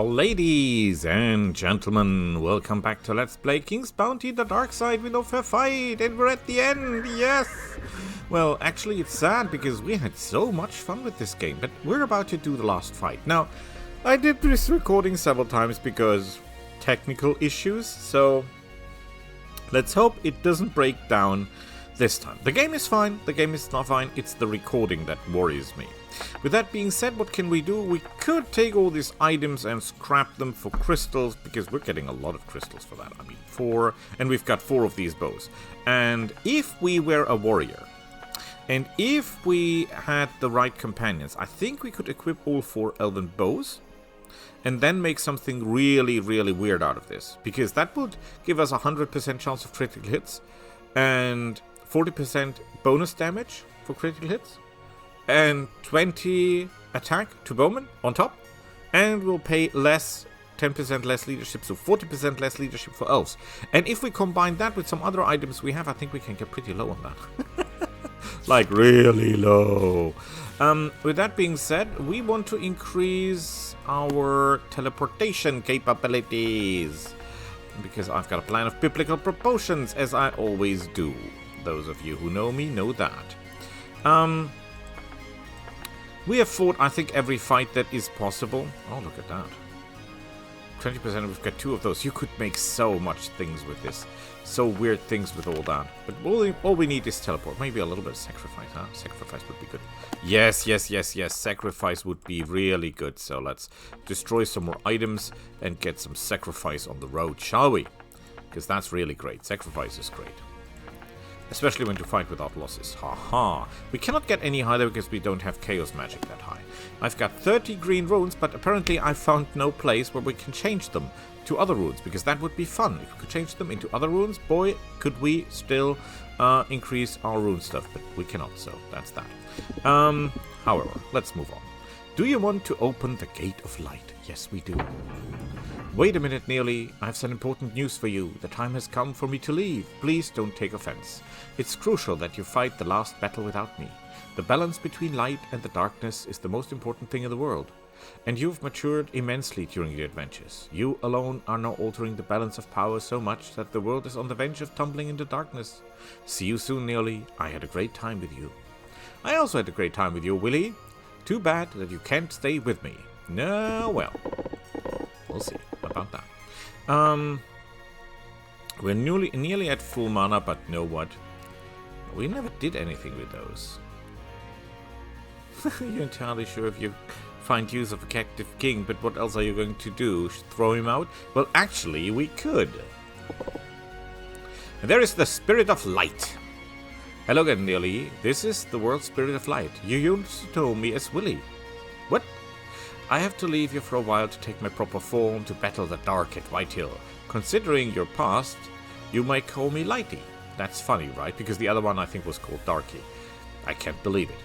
Ladies and gentlemen, welcome back to Let's Play King's Bounty, the dark side with no fair fight, and we're at the end, yes! Well, actually it's sad because we had so much fun with this game, but we're about to do the last fight. Now, I did this recording several times because technical issues, so let's hope it doesn't break down this time. The game is fine, the game is not fine, it's the recording that worries me. With that being said, what can we do? We could take all these items and scrap them for crystals, because we're getting a lot of crystals for that. I mean, 4, and we've got 4 of these bows. And if we were a warrior, and if we had the right companions, I think we could equip all 4 elven bows, and then make something really, really weird out of this. Because that would give us a 100% chance of critical hits, and 40% bonus damage for critical hits, and 20 attack to bowmen on top, and we'll pay less, 10% less leadership, so 40% less leadership for elves. And if we combine that with some other items we have, I think we can get pretty low on that. Like really low. With that being said, we want to increase our teleportation capabilities, because I've got a plan of biblical proportions, as I always do. Those of you who know me know that. We have fought, I think, every fight that is possible. Oh, look at that. 20%, we've got 2 of those. You could make so much things with this. So weird things with all that. But all we need is teleport. Maybe a little bit of sacrifice, huh? Sacrifice would be good. Yes. Sacrifice would be really good. So let's destroy some more items and get some sacrifice on the road, shall we? Because that's really great. Sacrifice is great. Especially when you fight without losses. Haha. We cannot get any higher because we don't have chaos magic that high. I've got 30 green runes, but apparently I found no place where we can change them to other runes, because that would be fun. If we could change them into other runes, boy, could we still increase our rune stuff. But we cannot, so that's that. However, let's move on. Do you want to open the Gate of Light? Yes, we do. Wait a minute, Nearly. I have some important news for you. The time has come for me to leave. Please don't take offense. It's crucial that you fight the last battle without me. The balance between light and the darkness is the most important thing in the world. And you've matured immensely during your adventures. You alone are now altering the balance of power so much that the world is on the verge of tumbling into darkness. See you soon, Nearly. I had a great time with you. I also had a great time with you, Willie. Too bad that you can't stay with me. No, well. We'll see about that. We're nearly at full mana, but know what? We never did anything with those. You're entirely sure if you find use of a captive king, but what else are you going to do? Throw him out? Well, actually, we could. And there is the Spirit of Light. Hello again, Nearly. This is the world's Spirit of Light. You used to know me as Willie. What? I have to leave you for a while to take my proper form to battle the dark at Whitehill. Considering your past, you might call me Lighty. That's funny, right? Because the other one I think was called Darky. I can't believe it.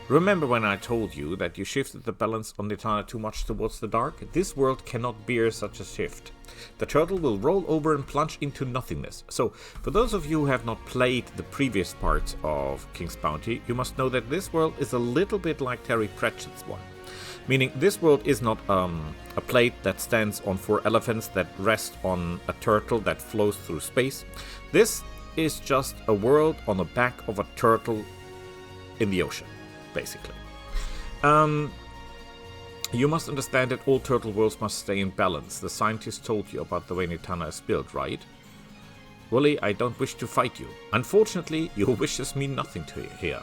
Remember when I told you that you shifted the balance on Nitana too much towards the dark? This world cannot bear such a shift. The turtle will roll over and plunge into nothingness. So, for those of you who have not played the previous parts of King's Bounty, you must know that this world is a little bit like Terry Pratchett's one. Meaning, this world is not a plate that stands on 4 elephants that rest on a turtle that flows through space. This is just a world on the back of a turtle in the ocean, basically. You must understand that all turtle worlds must stay in balance. The scientist told you about the way Nitana is built, right? Willie, I don't wish to fight you. Unfortunately, your wishes mean nothing to you here.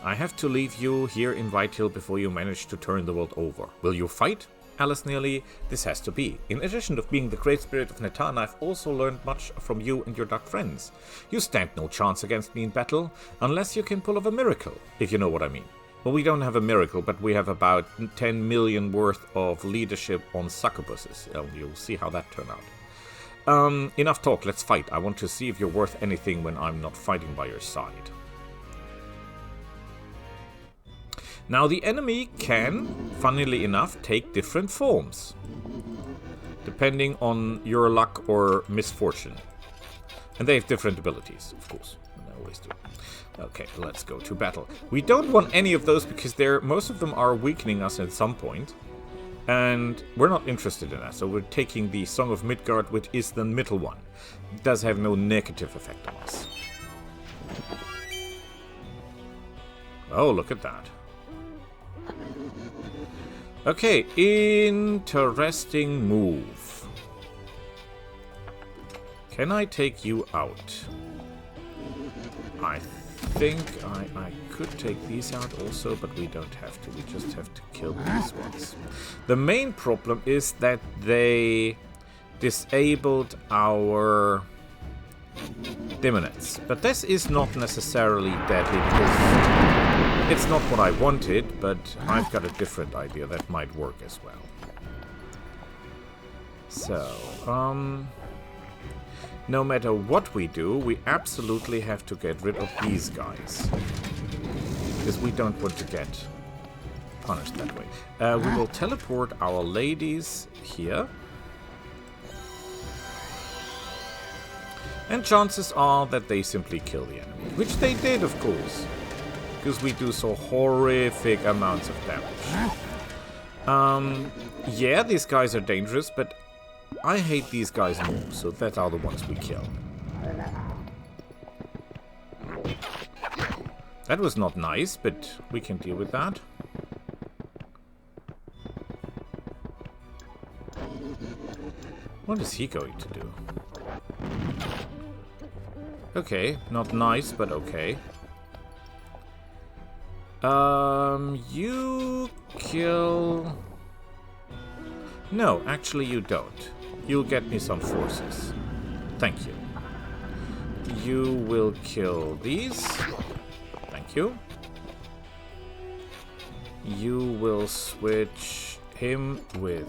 I have to leave you here in Whitehill before you manage to turn the world over. Will you fight? Alice Nearly, this has to be. In addition to being the great spirit of Nitana, I've also learned much from you and your dark friends. You stand no chance against me in battle, unless you can pull off a miracle, if you know what I mean. Well, we don't have a miracle, but we have about 10 million worth of leadership on succubuses. You'll see how that turns out. Enough talk, let's fight. I want to see if you're worth anything when I'm not fighting by your side. Now, the enemy can, funnily enough, take different forms, depending on your luck or misfortune. And they have different abilities, of course. They always do. Okay, let's go to battle. We don't want any of those because most of them are weakening us at some point. And we're not interested in that, so we're taking the Song of Midgard, which is the middle one. It does have no negative effect on us. Oh, look at that. Okay, interesting move. Can I take you out? I think I could take these out also, but we don't have to. We just have to kill these ones. The main problem is that they disabled our Demoness. But this is not necessarily deadly because it's not what I wanted, but I've got a different idea that might work as well. So, no matter what we do, we absolutely have to get rid of these guys. Because we don't want to get punished that way. We will teleport our ladies here. And chances are that they simply kill the enemy. Which they did, of course. Because we do so horrific amounts of damage. Yeah, these guys are dangerous, but I hate these guys more, so that are the ones we kill. That was not nice, but we can deal with that. What is he going to do? Okay, not nice, but okay. You kill... No, actually you don't. You'll get me some forces. Thank you. You will kill these. Thank you. You will switch him with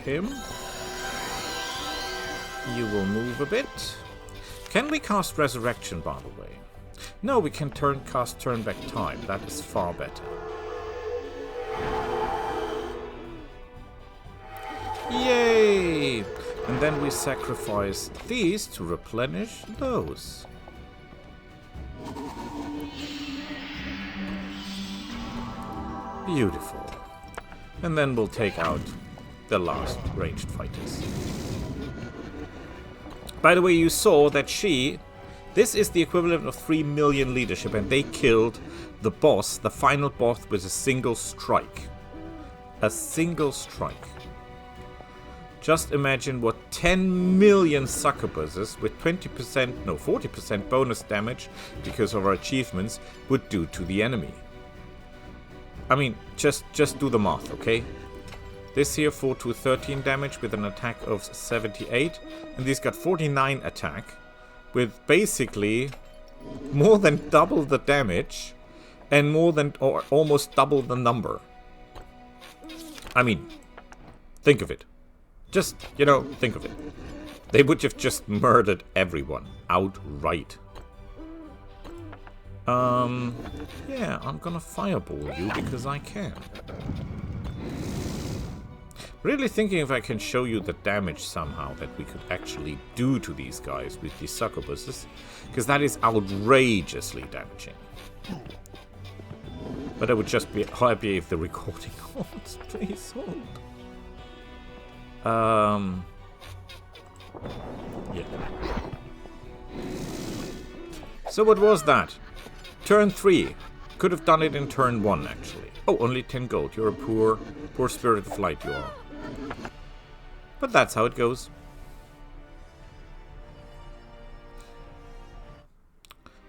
him. You will move a bit. Can we cast Resurrection, by the way? No, we can cast Turn Back Time. That is far better. Yay! And then we sacrifice these to replenish those. Beautiful. And then we'll take out the last ranged fighters. By the way, you saw that this is the equivalent of 3 million leadership, and they killed the boss, the final boss, with a single strike. A single strike. Just imagine what 10 million succubuses with 40% bonus damage because of our achievements would do to the enemy. I mean, just do the math, okay? This here 4 to 13 damage with an attack of 78, and this got 49 attack with basically more than double the damage and more than or almost double the number. I mean, think of it. Just, you know, think of it. They would have just murdered everyone outright. Yeah, I'm gonna fireball you because I can. Really thinking if I can show you the damage somehow that we could actually do to these guys with these succubuses, because that is outrageously damaging. But I would just be happy if the recording holds. Please hold. Yeah. So what was that? Turn 3. Could have done it in turn 1 actually. Oh, only 10 gold. You're a poor spirit of light you are. But that's how it goes.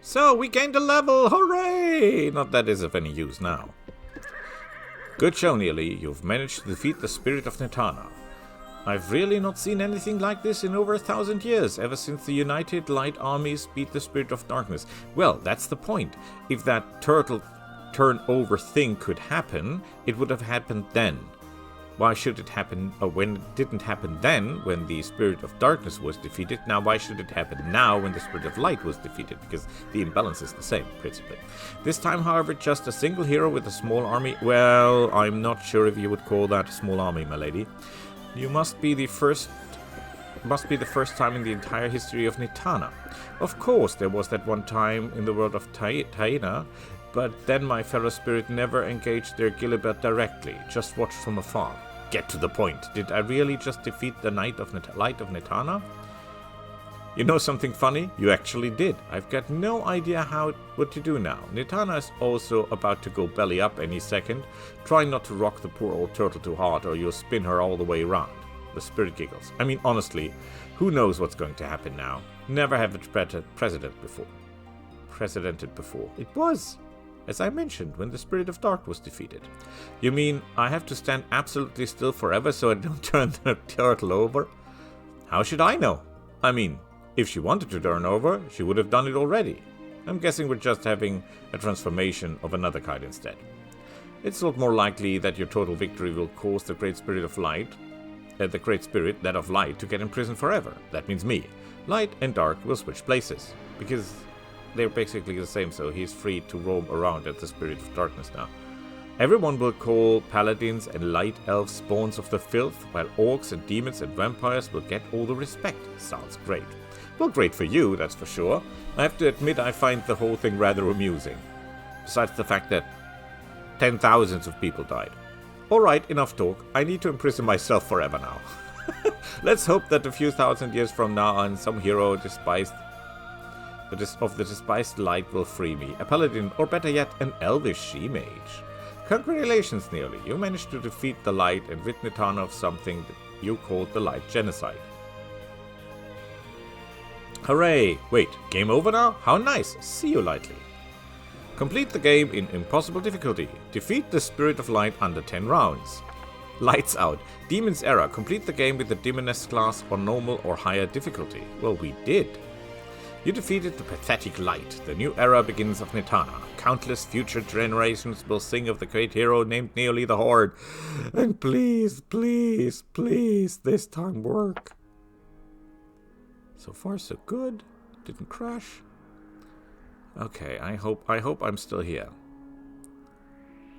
So, we gained a level! Hooray! Not that is of any use now. Good show, Nearly. You've managed to defeat the spirit of Netana. I've really not seen anything like this in over 1,000 years, ever since the United Light Armies beat the Spirit of Darkness. Well, that's the point. If that turtle turnover thing could happen, it would have happened then. Why should it happen when it didn't happen then, when the Spirit of Darkness was defeated? Now, why should it happen now, when the Spirit of Light was defeated? Because the imbalance is the same, principally. This time, however, just a single hero with a small army. Well, I'm not sure if you would call that a small army, my lady. You must be the first time in the entire history of Netana. Of course, there was that one time in the world of Taina, but then my fellow spirit never engaged their Gilibert directly, just watched from afar. get to the point. Did I really just defeat the Light of Netana? You know something funny? You actually did. I've got no idea what to do now. Netana is also about to go belly up any second. Try not to rock the poor old turtle too hard or you'll spin her all the way around. The spirit giggles. I mean, honestly, who knows what's going to happen now? Never have it precedented before. It was, as I mentioned, when the Spirit of Dark was defeated. You mean I have to stand absolutely still forever so I don't turn the turtle over? How should I know? I mean, if she wanted to turn over, she would have done it already. I'm guessing we're just having a transformation of another kind instead. It's a lot more likely that your total victory will cause the Great Spirit of Light, the Great Spirit, that of Light, to get imprisoned forever. That means me. Light and Dark will switch places, because they're basically the same, so he's free to roam around as the Spirit of Darkness now. Everyone will call paladins and light elves spawns of the filth, while orcs and demons and vampires will get all the respect. Sounds great. Well, great for you, that's for sure. I have to admit I find the whole thing rather amusing. Besides the fact that 10,000s of people died. Alright, enough talk. I need to imprison myself forever now. Let's hope that a few thousand years from now on, some hero of the despised light will free me. A paladin, or better yet, an elvish she-mage. Congratulations, Nearly. You managed to defeat the light and rid Netana of something that you called the light genocide. Hooray! Wait, game over now? How nice! See you, Lightly. Complete the game in impossible difficulty. Defeat the Spirit of Light under 10 rounds. Lights out. Demon's Era. Complete the game with the Demoness class on normal or higher difficulty. Well, we did. You defeated the pathetic Light. The new era begins of Netana. Countless future generations will sing of the great hero named Nearly the Horde. And please, please, please, this time work. So far, so good. Didn't crash. Okay, I hope I'm still here.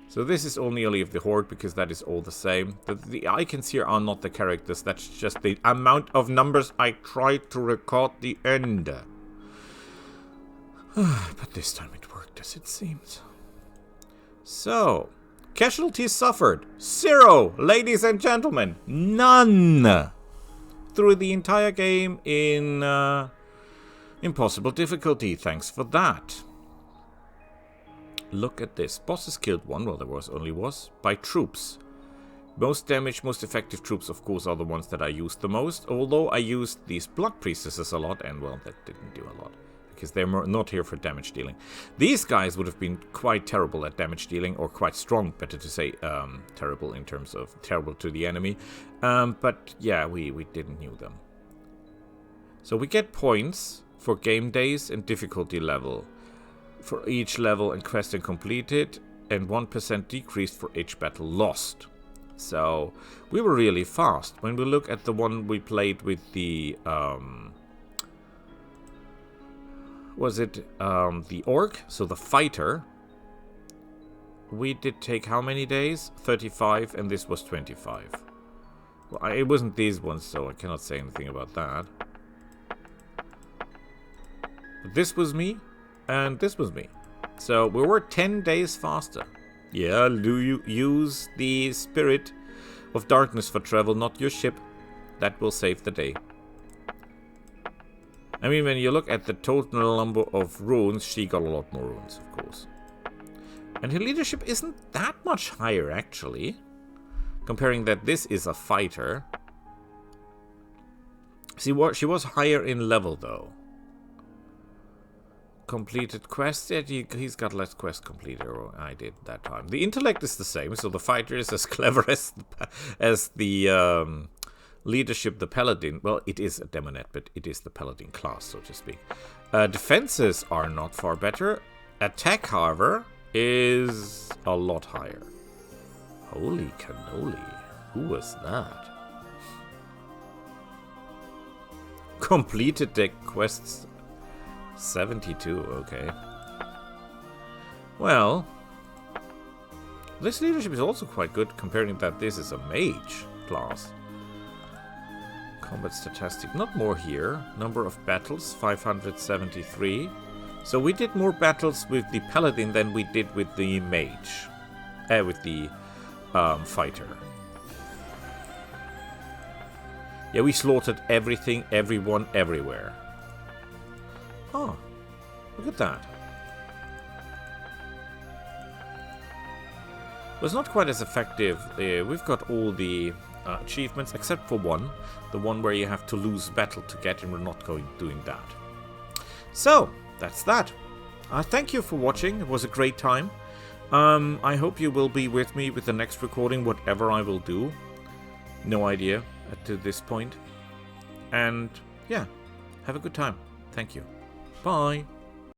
So this is all Nearly of the Horde, because that is all the same. The icons here are not the characters, that's just the amount of numbers I tried to record the end. But this time it worked, as it seems. So, casualties suffered. 0, ladies and gentlemen. None. Through the entire game in impossible difficulty. Thanks for that. Look at this. Bosses killed 1, well, there only was, by troops. Most damage, most effective troops, of course, are the ones that I used the most. Although I used these blood priestesses a lot, and, well, that didn't do a lot. Because they're not here for damage dealing. These guys would have been quite terrible at damage dealing, or quite strong, better to say, terrible in terms of terrible to the enemy. But, yeah, we didn't know them. So we get points for game days and difficulty level. For each level and quest completed, and 1% decreased for each battle lost. So, we were really fast. When we look at the one we played with the, was it the orc? So the fighter. We did take how many days? 35, and this was 25. Well, it wasn't these ones, so I cannot say anything about that. But this was me. And this was me. So we were 10 days faster. Yeah, do you use the Spirit of Darkness for travel, not your ship. That will save the day. I mean, when you look at the total number of runes, she got a lot more runes, of course. And her leadership isn't that much higher, actually. Comparing that this is a fighter. See, she was higher in level, though. Completed quest, yeah, he's got less quest completed, or I did that time. The intellect is the same, so the fighter is as clever as the leadership, the paladin. Well, it is a Demoness, but it is the paladin class, so to speak. Defenses are not far better. Attack, however, is a lot higher. Holy cannoli. Who was that? Completed the quests 72, okay. Well, this leadership is also quite good, comparing that this is a mage class. Combat statistic, not more here. Number of battles, 573. So we did more battles with the paladin than we did with the mage. With the fighter. Yeah, we slaughtered everything, everyone, everywhere. Oh, look at that. Well, it's not quite as effective. We've got all the achievements except for one. The one where you have to lose battle to get, and we're not doing that. So, that's that. Thank you for watching. It was a great time. I hope you will be with me with the next recording, whatever I will do. No idea to this point. And, yeah, have a good time. Thank you. Bye.